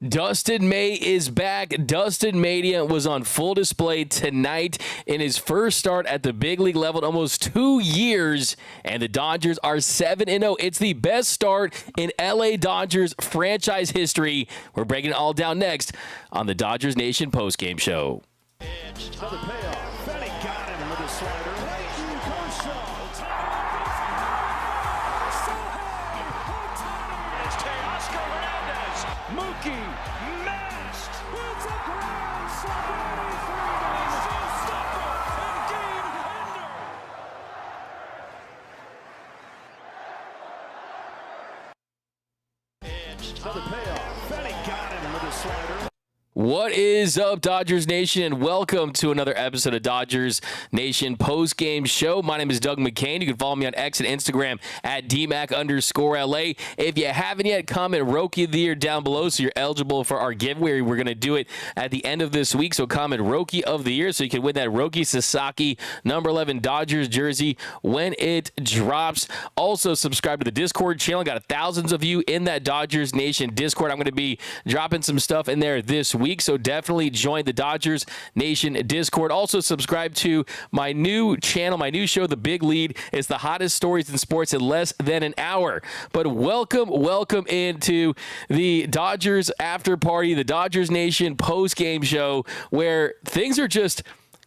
Dustin May is back. Dustin Mania was on full display tonight in his first start at the big league level in almost 2 years, and the Dodgers are 7-0. It's the best start in LA Dodgers franchise history. We're breaking it all down next on the Dodgers Nation postgame show. Another payoff. Benny got him with a slider. Mookie masked. It's a grand slam. Stop it and game ender. Another payoff. Benny got him with a slider. What is up, Dodgers Nation, and welcome to another episode of Dodgers Nation Postgame Show. My name is Doug McKain. You can follow me on X and Instagram at DMac_LA. If you haven't yet, comment Roki of the Year down below so you're eligible for our giveaway. We're going to do it at the end of this week, so comment Roki of the Year so you can win that Roki Sasaki number 11 Dodgers jersey when it drops. Also, subscribe to the Discord channel. Got thousands of you in that Dodgers Nation Discord. I'm going to be dropping some stuff in there this week, so definitely join the Dodgers Nation Discord. Also, subscribe to my new channel, my new show, The Big Lead. It's the hottest stories in sports in less than an hour. But welcome into the Dodgers after party, the Dodgers Nation post-game show, where things are just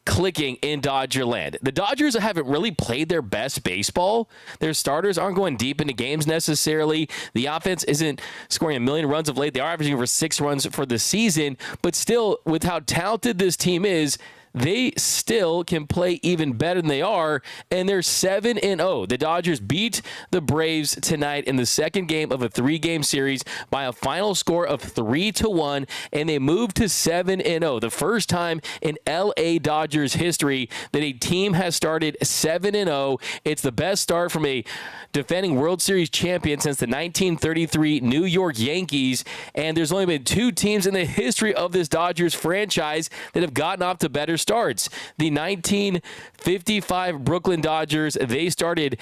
clicking in Dodgerland. The Dodgers haven't really played their best baseball. Their starters aren't going deep into games necessarily. The offense isn't scoring a million runs of late. They are averaging over 6 runs for the season, but still, with how talented this team is, they still can play even better than they are, and they're 7-0. The Dodgers beat the Braves tonight in the second game of a 3-game series by a final score of 3-1, and they moved to 7-0. The first time in LA Dodgers history that a team has started 7-0. It's the best start from a defending World Series champion since the 1933 New York Yankees, and there's only been 2 teams in the history of this Dodgers franchise that have gotten off to better starts. The 1955 Brooklyn Dodgers, they started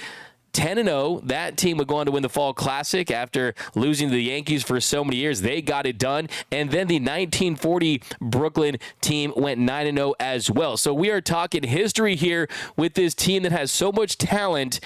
10-0. That team would go on to win the Fall Classic after losing to the Yankees for so many years. They got it done. And then the 1940 Brooklyn team went 9-0 as well. So we are talking history here with this team that has so much talent.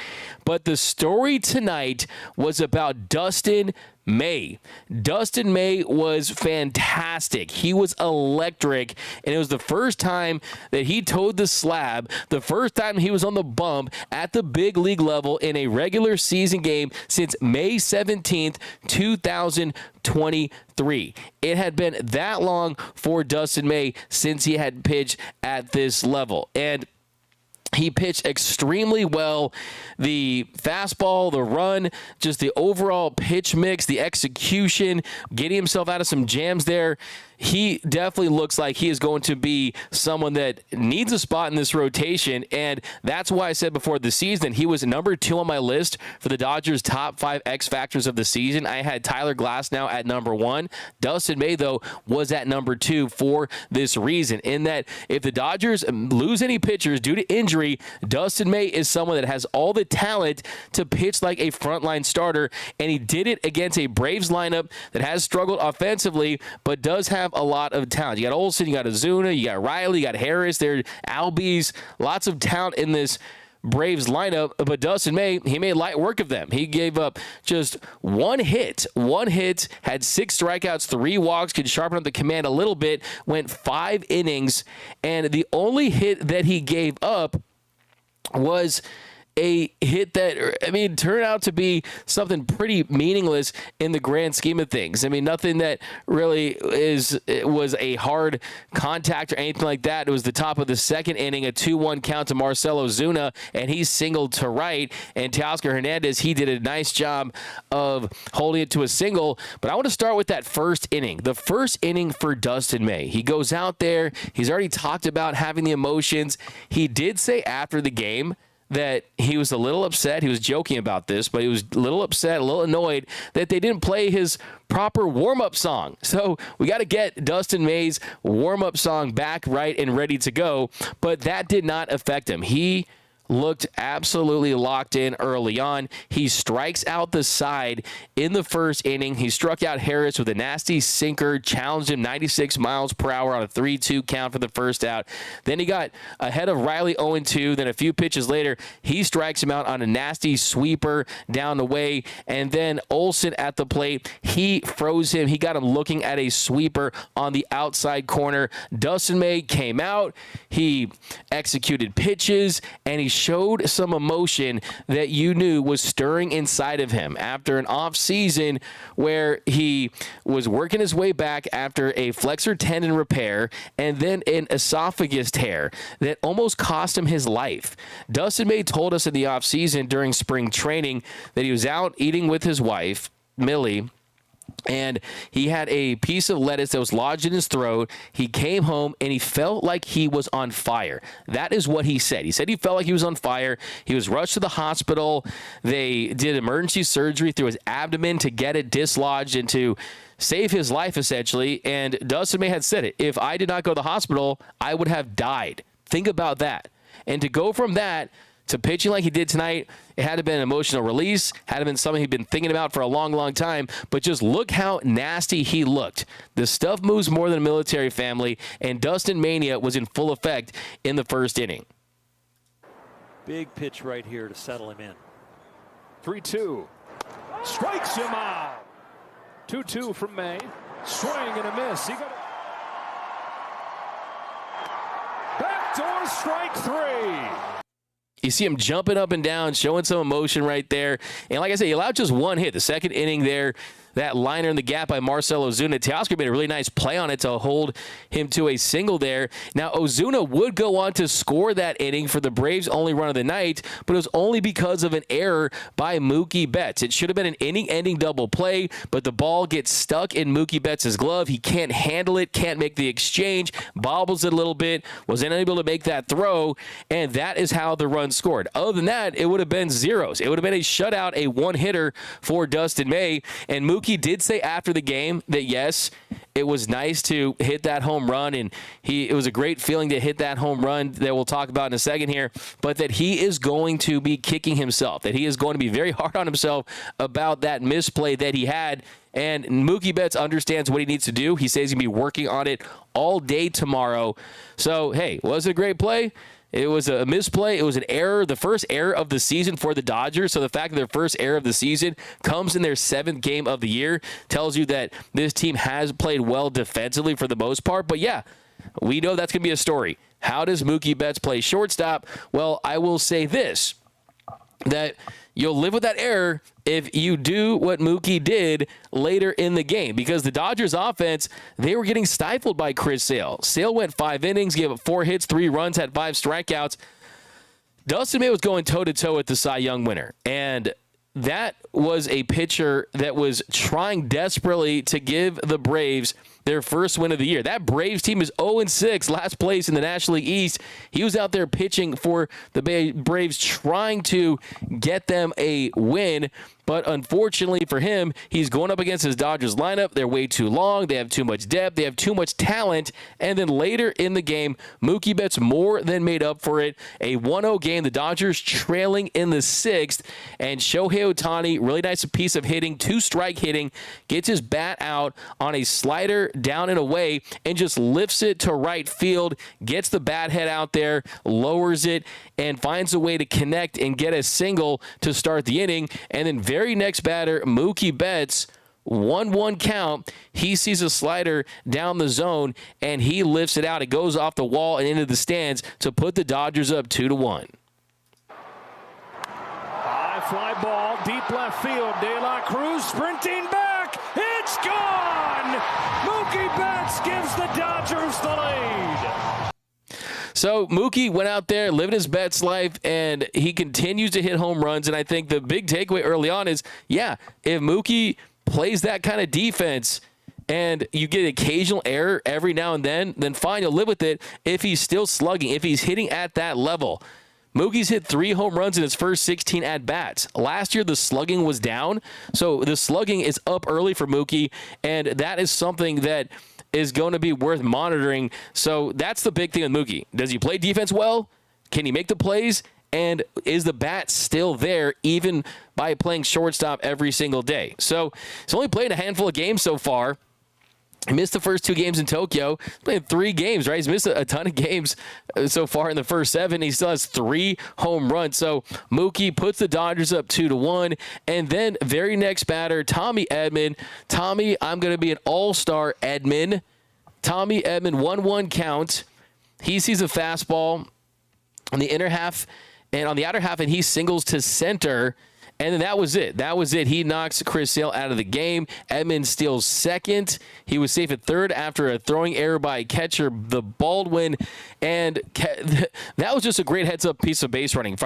But the story tonight was about Dustin May. Dustin May was fantastic. He was electric, and it was the first time that he towed the slab, the first time he was on the bump at the big league level in a regular season game since May 17th, 2023. It had been that long for Dustin May since he had pitched at this level, and he pitched extremely well. The fastball, the run, just the overall pitch mix, the execution, getting himself out of some jams there. He definitely looks like he is going to be someone that needs a spot in this rotation, and that's why I said before the season he was number 2 on my list for the Dodgers' top 5 X factors of the season. I had Tyler Glasnow at number 1. Dustin May, though, was at number 2 for this reason, in that if the Dodgers lose any pitchers due to injury, Dustin May is someone that has all the talent to pitch like a frontline starter, and he did it against a Braves lineup that has struggled offensively, but does have a lot of talent. You got Olsen, you got Ozuna, you got Riley, you got Harris, there, Albies, lots of talent in this Braves lineup, but Dustin May, he made light work of them. He gave up just one hit, had 6 strikeouts, 3 walks, could sharpen up the command a little bit, went 5 innings, and the only hit that he gave up was a hit that, I mean, turned out to be something pretty meaningless in the grand scheme of things. I mean, nothing that really was a hard contact or anything like that. It was the top of the second inning, a 2-1 count to Marcell Ozuna, and he singled to right. And Teoscar Hernandez, he did a nice job of holding it to a single. But I want to start with that first inning. The first inning for Dustin May. He goes out there. He's already talked about having the emotions. He did say after the game that he was a little upset. He was joking about this, but he was a little upset, a little annoyed that they didn't play his proper warm-up song. So we got to get Dustin May's warm-up song back right and ready to go, but that did not affect him. He looked absolutely locked in early on. He strikes out the side in the first inning. He struck out Harris with a nasty sinker, challenged him 96 miles per hour on a 3-2 count for the first out. Then he got ahead of Riley 0-2. Then a few pitches later, he strikes him out on a nasty sweeper down the way. And then Olsen at the plate, he froze him. He got him looking at a sweeper on the outside corner. Dustin May came out. He executed pitches, and he showed some emotion that you knew was stirring inside of him after an off season where he was working his way back after a flexor tendon repair and then an esophagus tear that almost cost him his life. Dustin May told us in the off season during spring training that he was out eating with his wife, Millie, and he had a piece of lettuce that was lodged in his throat. He came home and he felt like he was on fire. That is what he said. He said he felt like he was on fire. He was rushed to the hospital. They did emergency surgery through his abdomen to get it dislodged and to save his life, essentially. And Dustin May had said it. If I did not go to the hospital, I would have died. Think about that. And to go from that to pitching like he did tonight, it had to been an emotional release, had to been something he'd been thinking about for a long, long time. But just look how nasty he looked. The stuff moves more than a military family, and Dustin Mania was in full effect in the first inning. Big pitch right here to settle him in. 3-2. Strikes him out. 2-2 from May. Swing and a miss. He got it. Backdoor strike 3. You see him jumping up and down, showing some emotion right there. And like I said, he allowed just one hit. The second inning there, that liner in the gap by Marcell Ozuna. Teoscar made a really nice play on it to hold him to a single there. Now, Ozuna would go on to score that inning for the Braves' only run of the night, but it was only because of an error by Mookie Betts. It should have been an inning-ending double play, but the ball gets stuck in Mookie Betts' glove. He can't handle it, can't make the exchange, bobbles it a little bit, was unable to make that throw, and that is how the run scored. Other than that, it would have been zeros. It would have been a shutout, a one-hitter for Dustin May, and Mookie did say after the game that, yes, it was nice to hit that home run, and it was a great feeling to hit that home run that we'll talk about in a second here, but that he is going to be kicking himself, that he is going to be very hard on himself about that misplay that he had. And Mookie Betts understands what he needs to do. He says he's going to be working on it all day tomorrow. So, hey, was it a great play? It was a misplay. It was an error, the first error of the season for the Dodgers. So the fact that their first error of the season comes in their 7th game of the year tells you that this team has played well defensively for the most part. But yeah, we know that's going to be a story. How does Mookie Betts play shortstop? Well, I will say this, that you'll live with that error if you do what Mookie did later in the game, because the Dodgers offense, they were getting stifled by Chris Sale. Sale went 5 innings, gave up 4 hits, 3 runs, had 5 strikeouts. Dustin May was going toe-to-toe with the Cy Young winner, and that was a pitcher that was trying desperately to give the Braves their first win of the year. That Braves team is 0-6, last place in the National League East. He was out there pitching for the Braves, trying to get them a win. But unfortunately for him, he's going up against his Dodgers lineup. They're way too long. They have too much depth. They have too much talent. And then later in the game, Mookie Betts more than made up for it. A 1-0 game. The Dodgers trailing in the 6th. And Shohei Ohtani, really nice piece of hitting, 2-strike hitting, gets his bat out on a slider down and away and just lifts it to right field, gets the bat head out there, lowers it, and finds a way to connect and get a single to start the inning. And then very next batter, Mookie Betts, 1-1 count. He sees a slider down the zone, and he lifts it out. It goes off the wall and into the stands to put the Dodgers up 2-1. High fly ball, deep left field. De La Cruz sprinting back. It's gone! Mookie Betts gives the Dodgers the lead. So Mookie went out there, living his Betts life, and he continues to hit home runs. And I think the big takeaway early on is, yeah, if Mookie plays that kind of defense and you get occasional error every now and then fine, you'll live with it. If he's still slugging, if he's hitting at that level, Mookie's hit 3 home runs in his first 16 at-bats. Last year, the slugging was down, so the slugging is up early for Mookie, and that is something that is going to be worth monitoring. So that's the big thing with Mookie. Does he play defense well? Can he make the plays? And is the bat still there even by playing shortstop every single day? So he's only played a handful of games so far. He missed the first 2 games in Tokyo. He's played 3 games, right? He's missed a ton of games so far in the first 7. He still has 3 home runs. So Mookie puts the Dodgers up 2-1. And then very next batter, Tommy Edman. Tommy, I'm going to be an all-star Edman. Tommy Edman, 1-1 count. He sees a fastball on the inner half and on the outer half, and he singles to center. And then that was it. He knocks Chris Sale out of the game. Edman steals second. He was safe at third after a throwing error by catcher, the Baldwin. And that was just a great heads-up piece of base running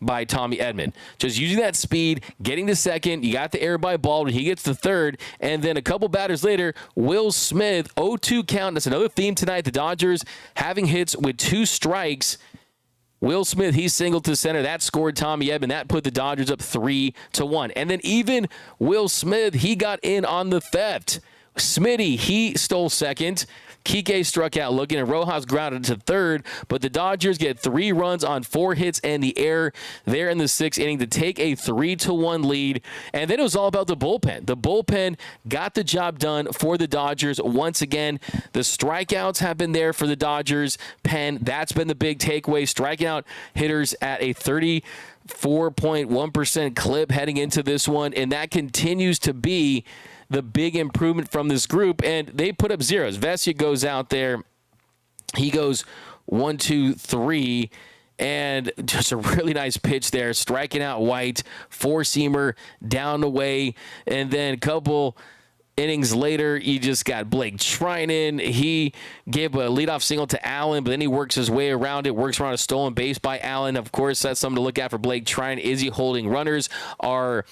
by Tommy Edman. Just using that speed, getting to second. You got the error by Baldwin. He gets to third. And then a couple batters later, Will Smith, 0-2 count. That's another theme tonight. The Dodgers having hits with 2 strikes. Will Smith, he singled to center. That scored Tommy Edman. That put the Dodgers up 3-1. And then even Will Smith, he got in on the theft. Smitty, he stole second. Kike struck out looking, and Rojas grounded to third. But the Dodgers get 3 runs on 4 hits and the error there in the 6th inning to take a 3-1 lead. And then it was all about the bullpen. The bullpen got the job done for the Dodgers once again. The strikeouts have been there for the Dodgers pen. That's been the big takeaway. Striking out hitters at a 34.1% clip heading into this one, and that continues to be the big improvement from this group, and they put up zeros. Vesia goes out there. He goes 1, 2, 3, and just a really nice pitch there, striking out White, 4-seamer down the way, and then a couple innings later, you just got Blake Trinan. He gave a leadoff single to Allen, but then he works his way around it, works around a stolen base by Allen. Of course, that's something to look at for Blake Trinan. Is he holding runners? Are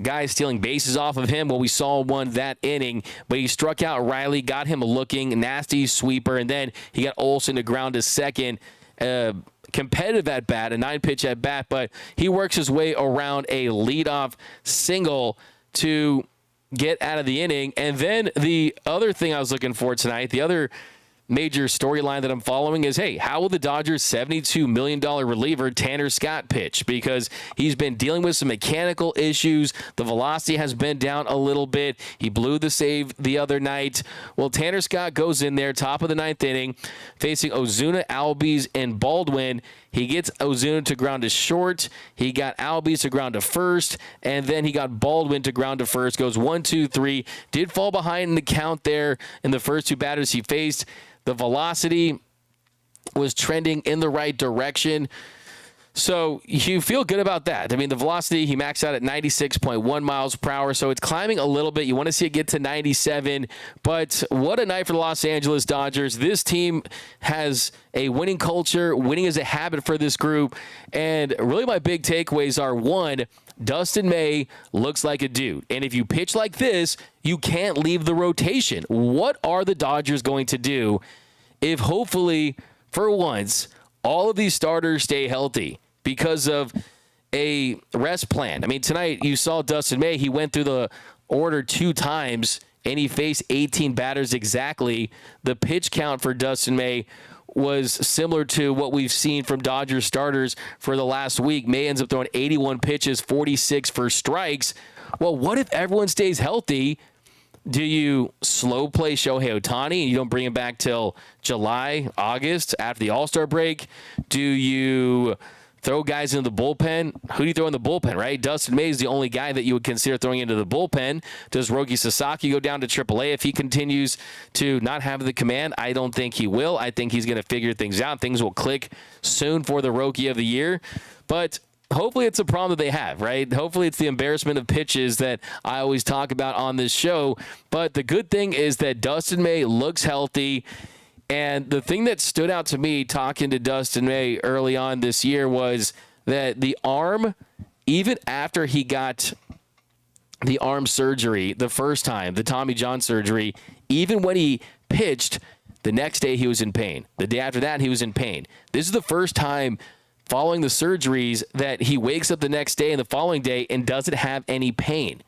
guys stealing bases off of him? Well, we saw one that inning, but he struck out Riley, got him looking, nasty sweeper, and then he got Olsen to ground to second. Competitive at bat, a 9-pitch at bat, but he works his way around a leadoff single to get out of the inning. And then the other thing I was looking for tonight, the other major storyline that I'm following is, hey, how will the Dodgers' $72 million reliever Tanner Scott pitch? Because he's been dealing with some mechanical issues. The velocity has been down a little bit. He blew the save the other night. Well, Tanner Scott goes in there, top of the 9th inning, facing Ozuna, Albies, and Baldwin. He gets Ozuna to ground to short. He got Albies to ground to first, and then he got Baldwin to ground to first. Goes 1, 2, 3. Did fall behind in the count there in the first 2 batters he faced. The velocity was trending in the right direction. So you feel good about that. I mean, the velocity, he maxed out at 96.1 miles per hour, so it's climbing a little bit. You want to see it get to 97, but what a night for the Los Angeles Dodgers. This team has a winning culture. Winning is a habit for this group, and really my big takeaways are, 1, Dustin May looks like a dude, and if you pitch like this, you can't leave the rotation. What are the Dodgers going to do if hopefully, for once, all of these starters stay healthy because of a rest plan? I mean, tonight you saw Dustin May. He went through the order 2 times, and he faced 18 batters exactly. The pitch count for Dustin May was similar to what we've seen from Dodgers starters for the last week. May ends up throwing 81 pitches, 46 for strikes. Well, what if everyone stays healthy? Do you slow play Shohei Ohtani and you don't bring him back till July, August after the All-Star break? Do you throw guys into the bullpen? Who do you throw in the bullpen, right? Dustin May is the only guy that you would consider throwing into the bullpen. Does Roki Sasaki go down to AAA if he continues to not have the command? I don't think he will. I think he's going to figure things out. Things will click soon for the Roki of the year. But hopefully it's a problem that they have, right? Hopefully it's the embarrassment of pitches that I always talk about on this show. But the good thing is that Dustin May looks healthy. And the thing that stood out to me talking to Dustin May early on this year was that the arm, even after he got the arm surgery the first time, the Tommy John surgery, even when he pitched, the next day he was in pain. The day after that, he was in pain. This is the first time following the surgeries that he wakes up the next day and the following day and doesn't have any pain.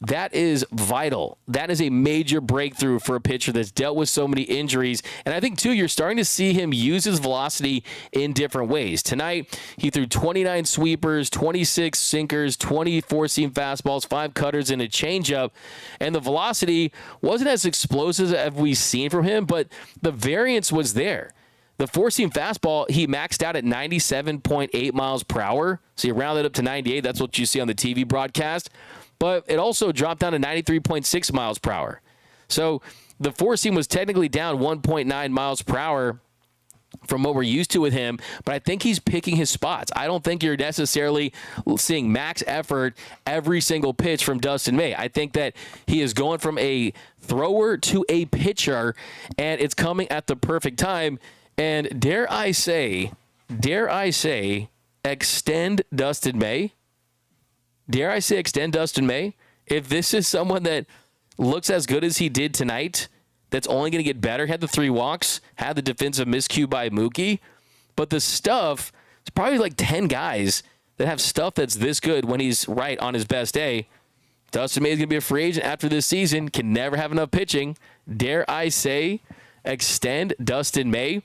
that is vital. That is a major breakthrough for a pitcher that's dealt with so many injuries. And I think, too, you're starting to see him use his velocity in different ways. Tonight, he threw 29 sweepers, 26 sinkers, 20 four-seam fastballs, 5 cutters, and a changeup. And the velocity wasn't as explosive as we've seen from him, but the variance was there. The four-seam fastball, he maxed out at 97.8 miles per hour. So you round it up to 98. That's what you see on the TV broadcast. But it also dropped down to 93.6 miles per hour. So the four-seam was technically down 1.9 miles per hour from what we're used to with him, but I think he's picking his spots. I don't think you're necessarily seeing max effort every single pitch from Dustin May. I think that he is going from a thrower to a pitcher, and it's coming at the perfect time. And dare I say, extend Dustin May? Dare I say extend Dustin May? If this is someone that looks as good as he did tonight, that's only going to get better, had the 3 walks, had the defensive miscue by Mookie, but the stuff, it's probably like 10 guys that have stuff that's this good when he's right on his best day. Dustin May is going to be a free agent after this season, can never have enough pitching. Dare I say, extend Dustin May.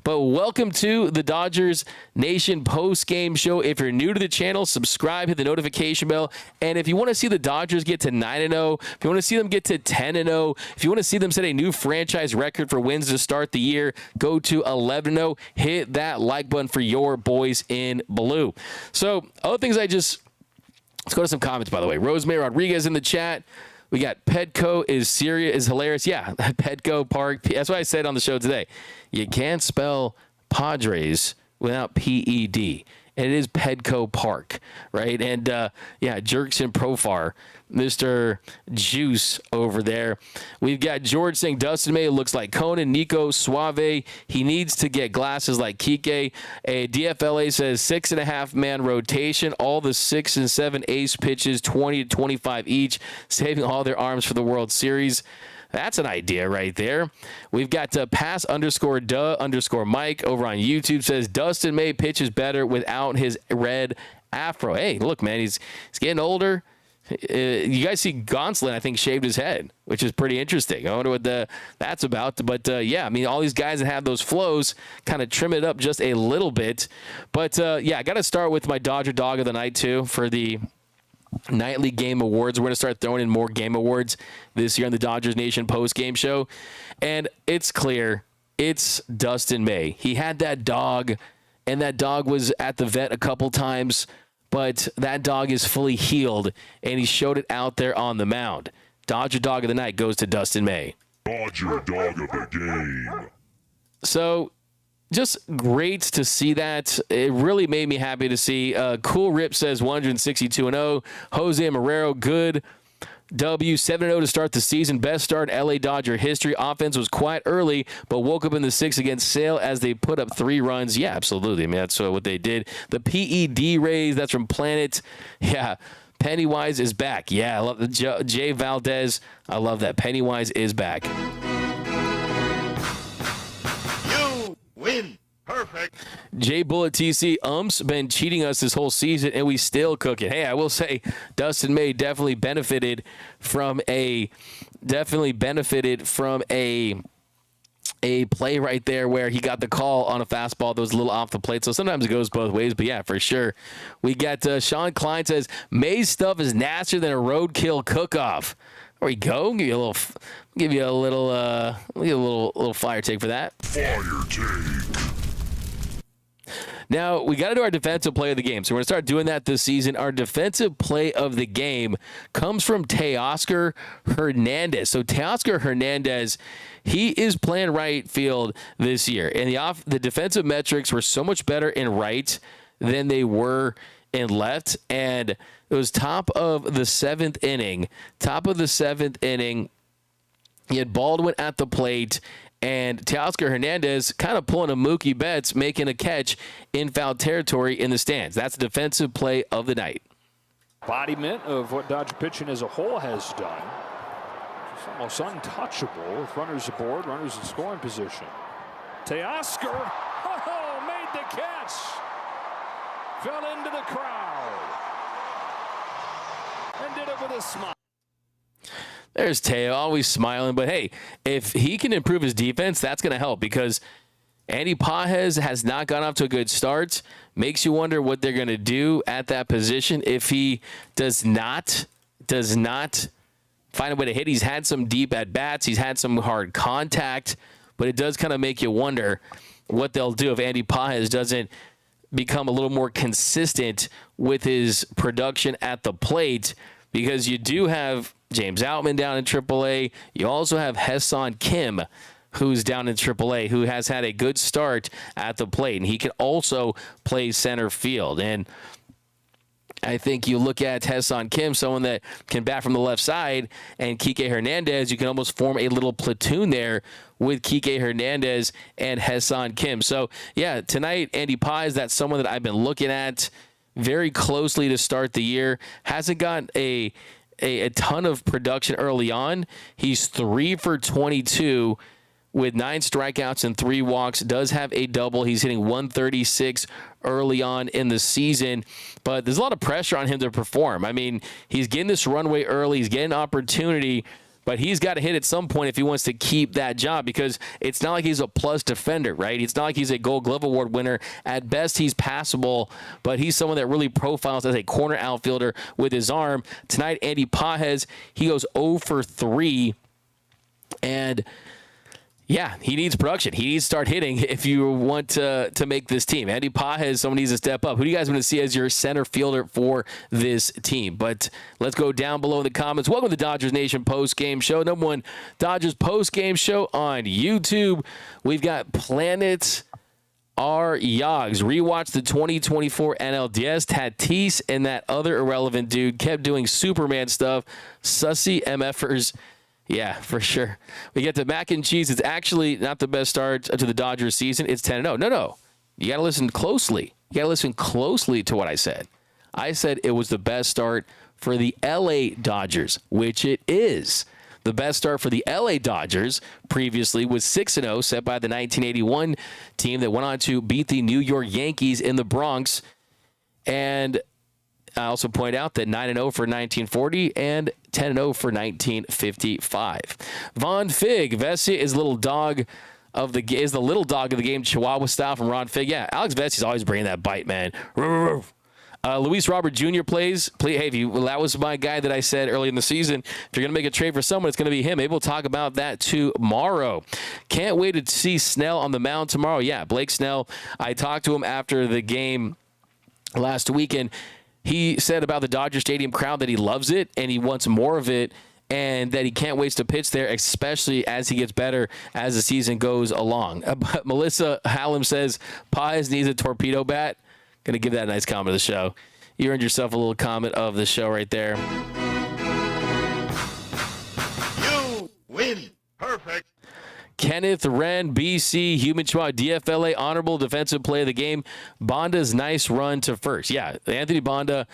But welcome to the Dodgers Nation post-game show. If you're new to the channel, subscribe, hit the notification bell. And if you want to see the Dodgers get to 9-0, if you want to see them get to 10-0, if you want to see them set a new franchise record for wins to start the year, go to 11-0. Hit that like button for your boys in blue. So, other things let's go to some comments, by the way. Rosemary Rodriguez in the chat. We got Petco is hilarious. Yeah, Petco Park. That's what I said on the show today. You can't spell Padres without P-E-D. And it is Petco Park, right? And, Jerkson Profar, Mr. Juice over there. We've got George saying Dustin May looks like Conan, Nico, Suave. He needs to get glasses like Kike. A DFLA says 6.5-man rotation. All the 6 and 7 ace pitches, 20 to 25 each, saving all their arms for the World Series. That's an idea right there. We've got pass_duh_Mike over on YouTube says Dustin May pitches better without his red afro. Hey, look, man, he's getting older. You guys see Gonsolin, I think, shaved his head, which is pretty interesting. I wonder what that's about. But, all these guys that have those flows kind of trim it up just a little bit. But, I got to start with my Dodger Dog of the Night, too, for the nightly game awards. We're going to start throwing in more game awards this year on the Dodgers Nation post-game show. And it's clear it's Dustin May. He had that dog, and that dog was at the vet a couple times, but that dog is fully healed, and he showed it out there on the mound. Dodger Dog of the Night goes to Dustin May. Dodger Dog of the Game. So, just great to see that. It really made me happy to see. Cool Rip says 162-0. Jose Marrero, good. W, 7-0 to start the season. Best start in LA Dodger history. Offense was quiet early, but woke up in the 6th against Sale as they put up 3 runs. Yeah, absolutely. I mean, that's what they did. The PED raise, that's from Planet. Yeah, Pennywise is back. Yeah, I love the Jay Valdez. I love that. Pennywise is back. Win. Perfect. Jay Bullet TC, been cheating us this whole season, and we still cook it. Hey, I will say Dustin May definitely benefited from a play right there where he got the call on a fastball that was a little off the plate. So sometimes it goes both ways, but yeah, for sure. We got Sean Klein says, May's stuff is nastier than a roadkill cook-off. There we go. Give you a little fire take for that. Fire take. Now, we got to do our defensive play of the game. So we're going to start doing that this season. Our defensive play of the game comes from Teoscar Hernandez. So Teoscar Hernandez, he is playing right field this year. And the defensive metrics were so much better in right than they were in left. And it was top of the 7th inning. He had Baldwin at the plate, and Teoscar Hernandez kind of pulling a Mookie Betts, making a catch in foul territory in the stands. That's the defensive play of the night. Embodiment of what Dodger pitching as a whole has done. It's almost untouchable with runners aboard, runners in scoring position. Teoscar, made the catch. Fell into the crowd and did it with a smile. There's Teo, always smiling. But, hey, if he can improve his defense, that's going to help because Andy Pages has not gone off to a good start. Makes you wonder what they're going to do at that position if he does not find a way to hit. He's had some deep at-bats. He's had some hard contact. But it does kind of make you wonder what they'll do if Andy Pages doesn't become a little more consistent with his production at the plate, because you do have James Outman down in AAA. You also have Hassan Kim, who's down in AAA, who has had a good start at the plate, and he can also play center field. And I think you look at Hassan Kim, someone that can bat from the left side, and Kike Hernandez, you can almost form a little platoon there with Kike Hernandez and Hassan Kim. So, yeah, tonight, Andy Pages, that's someone that I've been looking at very closely to start the year. Hasn't got a ton of production early on. He's 3 for 22 with 9 strikeouts and 3 walks. Does have a double. He's hitting 136 early on in the season, but there's a lot of pressure on him to perform. I mean, he's getting this runway early. He's getting opportunity, but he's got to hit at some point if he wants to keep that job, because it's not like he's a plus defender, right? It's not like he's a Gold Glove Award winner. At best, he's passable, but he's someone that really profiles as a corner outfielder with his arm. Tonight, Andy Pages, he goes 0 for 3, and yeah, he needs production. He needs to start hitting if you want to make this team. Andy Pages, someone needs to step up. Who do you guys want to see as your center fielder for this team? But let's go down below in the comments. Welcome to the Dodgers Nation post-game show. Number 1 Dodgers post-game show on YouTube. We've got Planet R. Yogs. Rewatch the 2024 NLDS. Tatis and that other irrelevant dude kept doing Superman stuff. Sussy MFers. Yeah, for sure. We get to mac and cheese. It's actually not the best start to the Dodgers season. It's 10-0. No. You got to listen closely. You got to listen closely to what I said. I said it was the best start for the LA Dodgers, which it is. The best start for the LA Dodgers previously was 6-0, set by the 1981 team that went on to beat the New York Yankees in the Bronx. And I also point out that 9-0 for 1940 and 10-0 for 1955. Von Fig, Vesia is the little dog of the game, Chihuahua style from Ron Fig. Yeah, Alex Vesia's always bringing that bite, man. Luis Robert Jr. plays. Hey, that was my guy that I said early in the season. If you're going to make a trade for someone, it's going to be him. Maybe we'll talk about that tomorrow. Can't wait to see Snell on the mound tomorrow. Yeah, Blake Snell. I talked to him after the game last weekend. He said about the Dodger Stadium crowd that he loves it and he wants more of it, and that he can't wait to pitch there, especially as he gets better as the season goes along. But Melissa Hallam says, Pages needs a torpedo bat. Going to give that a nice comment of the show. You earned yourself a little comment of the show right there. You win. Perfect. Kenneth Wren, BC, Human Chihuahua, DFLA, honorable defensive play of the game. Bonda's nice run to first. Yeah, Anthony Bonda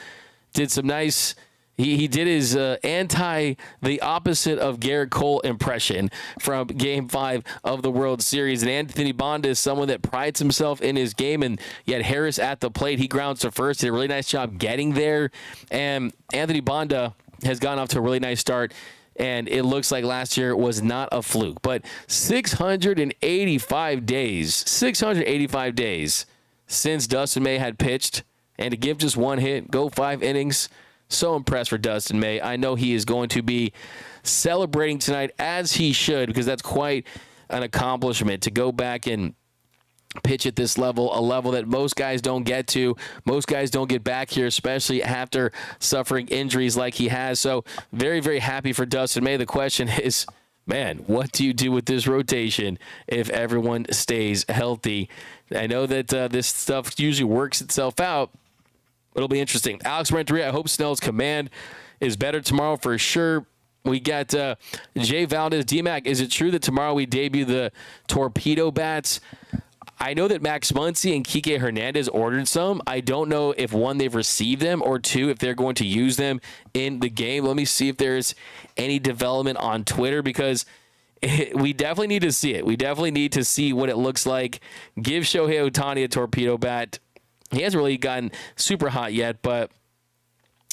did some nice. He did his the opposite of Garrett Cole impression from Game 5 of the World Series. And Anthony Bonda is someone that prides himself in his game. And yet Harris at the plate, he grounds to first. Did a really nice job getting there. And Anthony Bonda has gone off to a really nice start. And it looks like last year was not a fluke. But 685 days since Dustin May had pitched. And to give just one hit, go 5 innings. So impressed for Dustin May. I know he is going to be celebrating tonight, as he should, because that's quite an accomplishment to go back and pitch at this level, a level that most guys don't get to. Most guys don't get back here, especially after suffering injuries like he has. So very, very happy for Dustin May. The question is, man, what do you do with this rotation if everyone stays healthy? I know that this stuff usually works itself out. It'll be interesting. Alex Renteria, I hope Snell's command is better tomorrow for sure. We got Jay Valdez. D-Mac, is it true that tomorrow we debut the Torpedo bats? I know that Max Muncy and Kike Hernandez ordered some. I don't know if, 1, they've received them, or 2, if they're going to use them in the game. Let me see if there's any development on Twitter, because we definitely need to see it. We definitely need to see what it looks like. Give Shohei Ohtani a Torpedo bat. He hasn't really gotten super hot yet, but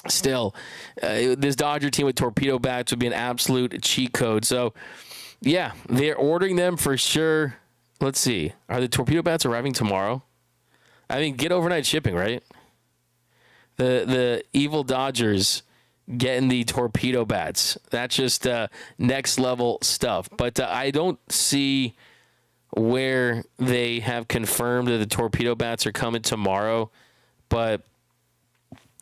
still, this Dodger team with torpedo bats would be an absolute cheat code. So, yeah, they're ordering them for sure. Let's see. Are the torpedo bats arriving tomorrow? I mean, get overnight shipping, right? The evil Dodgers getting the torpedo bats. That's just next level stuff. But I don't see where they have confirmed that the torpedo bats are coming tomorrow. But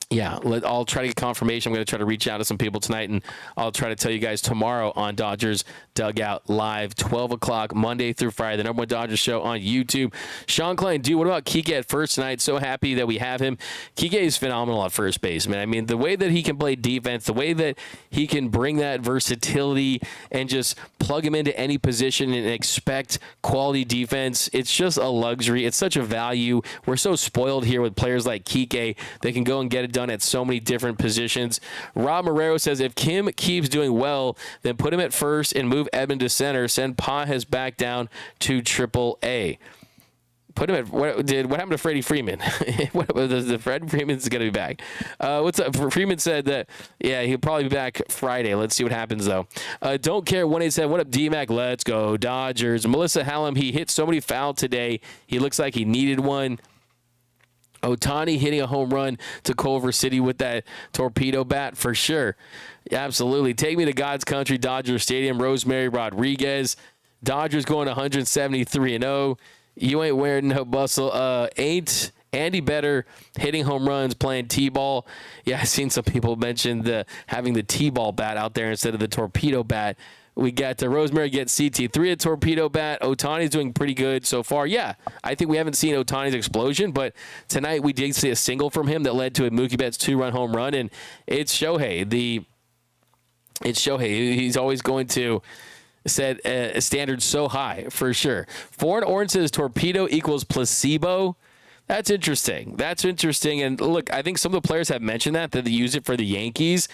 yeah, I'll try to get confirmation. I'm going to try to reach out to some people tonight, and I'll try to tell you guys tomorrow on Dodgers Dugout Live, 12 o'clock, Monday through Friday, the #1 Dodgers show on YouTube. Sean Klein, dude, what about Kike at first tonight? So happy that we have him. Kike is phenomenal at first base, man. I mean, the way that he can play defense, the way that he can bring that versatility and just plug him into any position and expect quality defense, it's just a luxury. It's such a value. We're so spoiled here with players like Kike. They can go and get it done at so many different positions. Rob Marrero says, if Kim keeps doing well, then put him at first and move Edmund to center. Send Pages back down to Triple-A. Put him at what happened to Freddie Freeman? the Fred Freeman's going to be back. What's up? Freeman said that, yeah, he'll probably be back Friday. Let's see what happens, though. Don't care 187. What up, D-Mac? Let's go, Dodgers. Melissa Hallam, he hit so many fouls today. He looks like he needed one. Ohtani hitting a home run to Culver City with that torpedo bat for sure. Absolutely. Take me to God's country, Dodger Stadium. Rosemary Rodriguez. Dodgers going 173-0. You ain't wearing no bustle. Ain't Andy Better hitting home runs, playing T-ball. Yeah, I've seen some people mention having the T-ball bat out there instead of the torpedo bat. We got Rosemary get CT3 at torpedo bat. Ohtani's doing pretty good so far. Yeah, I think we haven't seen Ohtani's explosion, but tonight we did see a single from him that led to a Mookie Betts 2-run home run, and it's Shohei. It's Shohei. He's always going to set a standard so high, for sure. Foreign Orange says torpedo equals placebo. That's interesting. And look, I think some of the players have mentioned that they use it for the Yankees.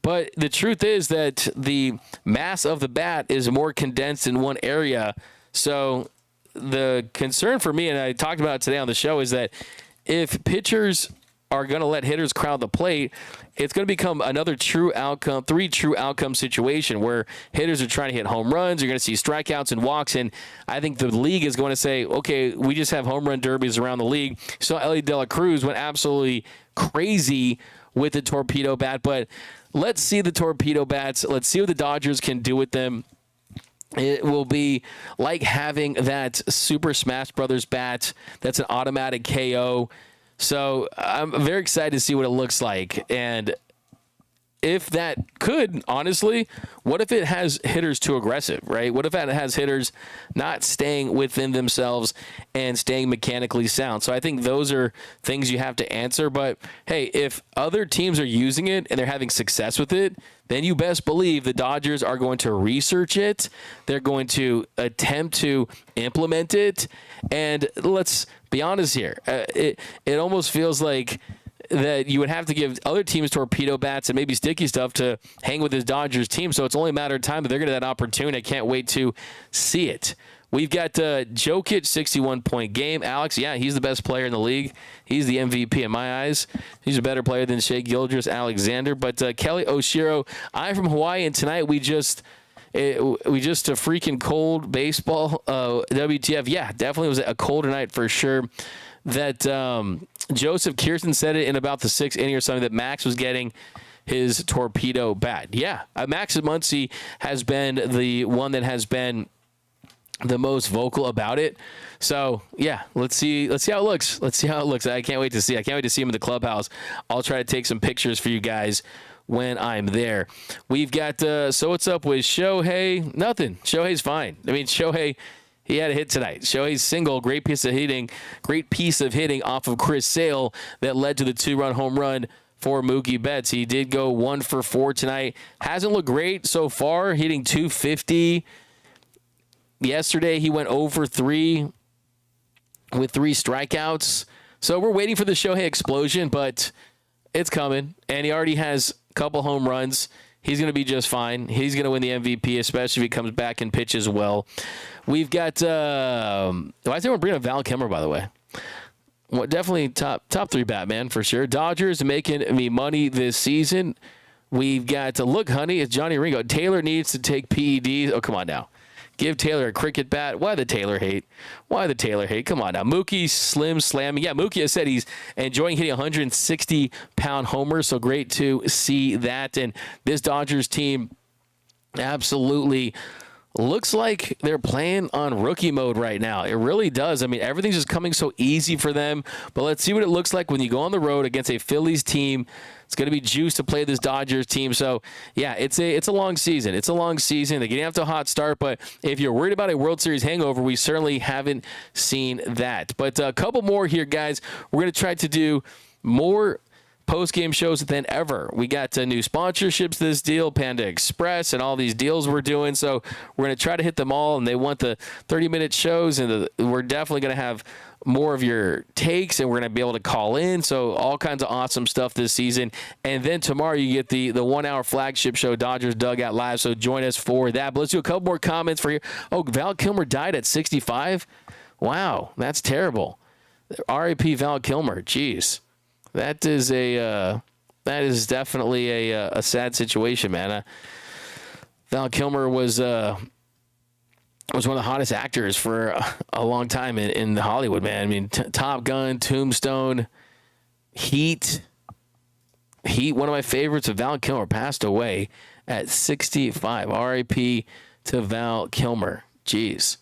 But the truth is that the mass of the bat is more condensed in one area. So the concern for me, and I talked about it today on the show, is that if pitchers are going to let hitters crowd the plate, it's going to become another three true outcome situation where hitters are trying to hit home runs. You're going to see strikeouts and walks. And I think the league is going to say, okay, we just have home run derbies around the league. So Ellie De La Cruz went absolutely crazy with the torpedo bat, but let's see the torpedo bats. Let's see what the Dodgers can do with them. It will be like having that Super Smash Brothers bat that's an automatic KO. So I'm very excited to see what it looks like. And if that could, honestly, what if it has hitters too aggressive, right? What if it has hitters not staying within themselves and staying mechanically sound? So I think those are things you have to answer. But, hey, if other teams are using it and they're having success with it, then you best believe the Dodgers are going to research it. They're going to attempt to implement it. And let's be honest here. It almost feels like that you would have to give other teams torpedo bats and maybe sticky stuff to hang with his Dodgers team. So it's only a matter of time that they're going to have that opportunity. I can't wait to see it. We've got Jokic, 61-point game. Alex, yeah, he's the best player in the league. He's the MVP in my eyes. He's a better player than Shea Gilgeous-Alexander. But Kelly Oshiro, I'm from Hawaii, and tonight we just a freaking cold baseball. WTF, yeah, definitely was a colder night for sure. That Joseph Kirsten said it in about the 6th inning or something that Max was getting his torpedo bat. Yeah, Max Muncy has been the one that has been the most vocal about it. So yeah, let's see how it looks. I can't wait to see. I can't wait to see him in the clubhouse. I'll try to take some pictures for you guys when I'm there. We've got so what's up with Shohei? Nothing. Shohei's fine. I mean, Shohei, he had a hit tonight. Shohei's single, great piece of hitting off of Chris Sale that led to the 2-run home run for Mookie Betts. He did go 1 for 4 tonight. Hasn't looked great so far, hitting .250. Yesterday, he went 0 for 3 with 3 strikeouts. So we're waiting for the Shohei explosion, but it's coming. And he already has a couple home runs. He's going to be just fine. He's going to win the MVP, especially if he comes back and pitches well. We've got why is everyone bringing up Val Kilmer, by the way? definitely top 3 Batman for sure. Dodgers making me money this season. We've got to look, honey. It's Johnny Ringo. Taylor needs to take PEDs. Oh, come on now. Give Taylor a cricket bat. Why the Taylor hate? Why the Taylor hate? Come on now. Mookie slim slamming. Yeah, Mookie has said he's enjoying hitting 160-pound homers. So great to see that. And this Dodgers team absolutely looks like they're playing on rookie mode right now. It really does. I mean, everything's just coming so easy for them. But let's see what it looks like when you go on the road against a Phillies team. It's going to be juiced to play this Dodgers team. So, yeah, it's a long season. It's a long season. They're getting off to a hot start. But if you're worried about a World Series hangover, we certainly haven't seen that. But a couple more here, guys. We're going to try to do more post-game shows than ever. We got new sponsorships this deal, Panda Express, and all these deals we're doing. So we're going to try to hit them all, and they want the 30-minute shows, and we're definitely going to have more of your takes, and we're going to be able to call in. So all kinds of awesome stuff this season. And then tomorrow you get the 1-hour flagship show, Dodgers Dugout Live. So join us for that. But let's do a couple more comments for you. Oh, Val Kilmer died at 65? Wow, that's terrible. R.I.P. Val Kilmer. Jeez. That is definitely a sad situation, man. Val Kilmer was one of the hottest actors for a long time in Hollywood, man. I mean, Top Gun, Tombstone, Heat, one of my favorites of Val Kilmer, passed away at 65. R.I.P. to Val Kilmer. Jeez.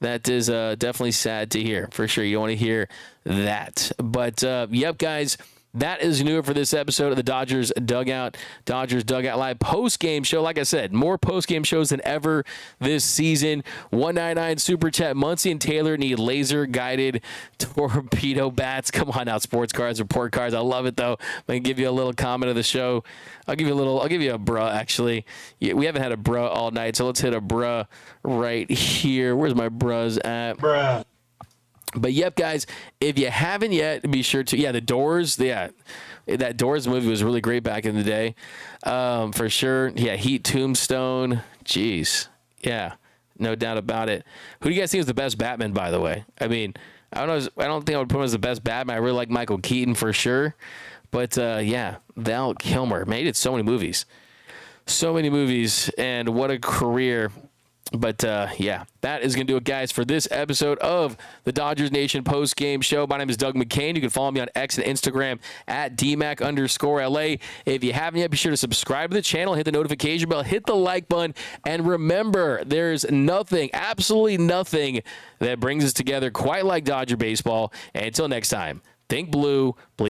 That is definitely sad to hear, for sure. You don't want to hear that. But, yep, guys, that is new for this episode of the Dodgers Dugout Live post-game show. Like I said, more post-game shows than ever this season. 199 Super Chat. Muncie and Taylor need laser-guided torpedo bats. Come on now, sports cards, report cards. I love it, though. I'm going to give you a little comment of the show. I'll give you a bruh, actually. We haven't had a bruh all night, so let's hit a bruh right here. Where's my bruhs at? Bruh. But, yep, guys, if you haven't yet, be sure to, The Doors, that Doors movie was really great back in the day, for sure. Yeah, Heat, Tombstone, jeez. Yeah, no doubt about it. Who do you guys think is the best Batman, by the way? I mean, I don't think I would put him as the best Batman. I really like Michael Keaton for sure. But, Val Kilmer, man, he did so many movies. So many movies, and what a career. But, that is going to do it, guys, for this episode of the Dodgers Nation post-game show. My name is Doug McKain. You can follow me on X and Instagram at DMAC_LA. If you haven't yet, be sure to subscribe to the channel, hit the notification bell, hit the like button, and remember, there's nothing, absolutely nothing that brings us together quite like Dodger baseball. And until next time, think blue,